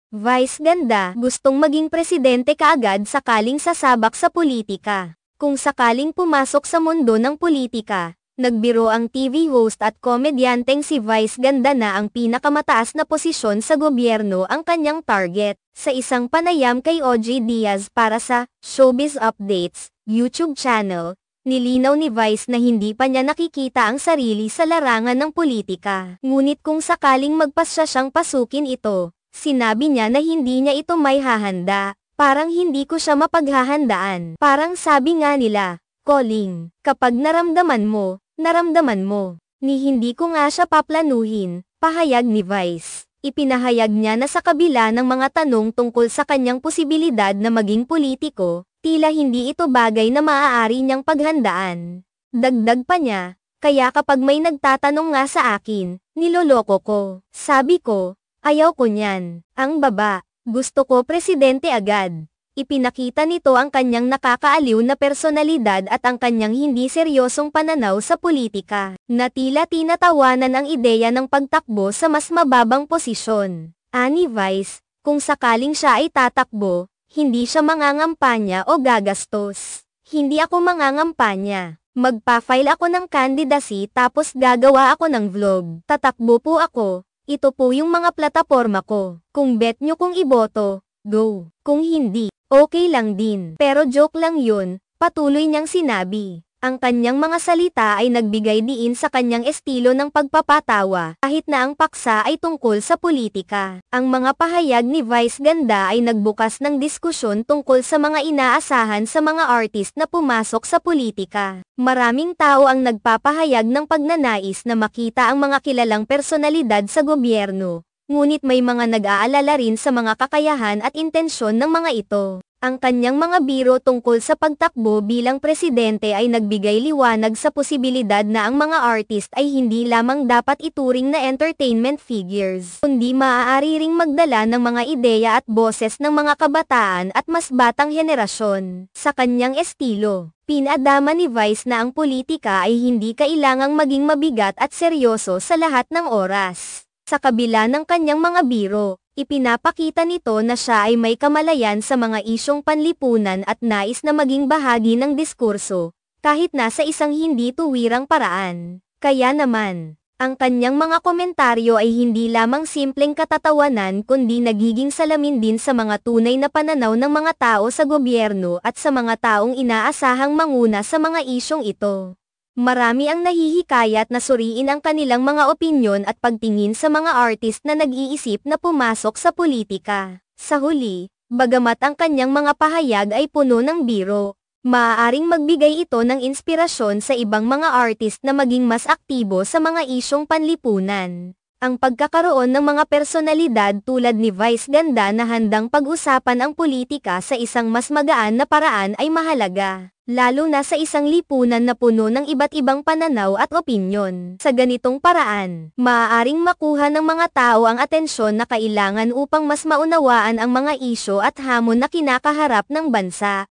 Vice ganda, gustong maging presidente kaagad sakaling sasabak sa politika. Kung sakaling pumasok sa mundo ng politika, nagbiro ang TV host at komedyanteng si Vice ganda na ang pinakamataas na posisyon sa gobyerno ang kanyang target. Sa isang panayam kay OG Diaz para sa Showbiz Updates YouTube channel, nilinaw ni Vice na hindi pa niya nakikita ang sarili sa larangan ng politika. Ngunit kung sakaling magpasya siyang pasukin ito, sinabi niya na hindi niya ito may hahanda. Parang hindi ko siya mapaghahandaan. Parang sabi nga nila, calling. Kapag naramdaman mo, naramdaman mo. Ni hindi ko nga siya paplanuhin, pahayag ni Vice. Ipinahayag niya na sa kabila ng mga tanong tungkol sa kanyang posibilidad na maging politiko, tila hindi ito bagay na maaari niyang paghandaan. Dagdag pa niya, kaya kapag may nagtatanong nga sa akin, niloloko ko. Sabi ko, ayaw ko niyan. Ang baba, gusto ko presidente agad. Ipinakita nito ang kanyang nakakaaliw na personalidad at ang kanyang hindi seryosong pananaw sa politika, na tila tinatawanan ang ideya ng pagtakbo sa mas mababang posisyon. Ani Vice, kung sakaling siya ay tatakbo, hindi siya mangangampanya o gagastos. Hindi ako mangangampanya. Magpa-file ako ng candidacy tapos gagawa ako ng vlog. Tatakbo po ako. Ito po yung mga plataforma ko. Kung bet nyo kung iboto, go. Kung hindi, okay lang din. Pero joke lang yun, patuloy niyang sinabi. Ang kanyang mga salita ay nagbigay diin sa kanyang estilo ng pagpapatawa, kahit na ang paksa ay tungkol sa politika. Ang mga pahayag ni Vice ganda ay nagbukas ng diskusyon tungkol sa mga inaasahan sa mga artist na pumasok sa politika. Maraming tao ang nagpapahayag ng pagnanais na makita ang mga kilalang personalidad sa gobyerno, ngunit may mga nag-aalala rin sa mga kakayahan at intensyon ng mga ito. Ang kanyang mga biro tungkol sa pagtakbo bilang presidente ay nagbigay liwanag sa posibilidad na ang mga artist ay hindi lamang dapat ituring na entertainment figures, kundi maaari ring magdala ng mga ideya at boses ng mga kabataan at mas batang henerasyon. Sa kanyang estilo, pinadama ni Vice na ang politika ay hindi kailangang maging mabigat at seryoso sa lahat ng oras. Sa kabila ng kanyang mga biro, ipinapakita nito na siya ay may kamalayan sa mga isyong panlipunan at nais na maging bahagi ng diskurso, kahit nasa isang hindi tuwirang paraan. Kaya naman, ang kanyang mga komentaryo ay hindi lamang simpleng katatawanan kundi nagiging salamin din sa mga tunay na pananaw ng mga tao sa gobyerno at sa mga taong inaasahang manguna sa mga isyong ito. Marami ang nahihikayat na suriin ang kanilang mga opinyon at pagtingin sa mga artist na nag-iisip na pumasok sa politika. Sa huli, bagamat ang kanyang mga pahayag ay puno ng biro, maaaring magbigay ito ng inspirasyon sa ibang mga artist na maging mas aktibo sa mga isyong panlipunan. Ang pagkakaroon ng mga personalidad tulad ni Vice ganda na handang pag-usapan ang politika sa isang mas magaan na paraan ay mahalaga, lalo na sa isang lipunan na puno ng iba't ibang pananaw at opinyon. Sa ganitong paraan, maaaring makuha ng mga tao ang atensyon na kailangan upang mas maunawaan ang mga isyu at hamon na kinakaharap ng bansa.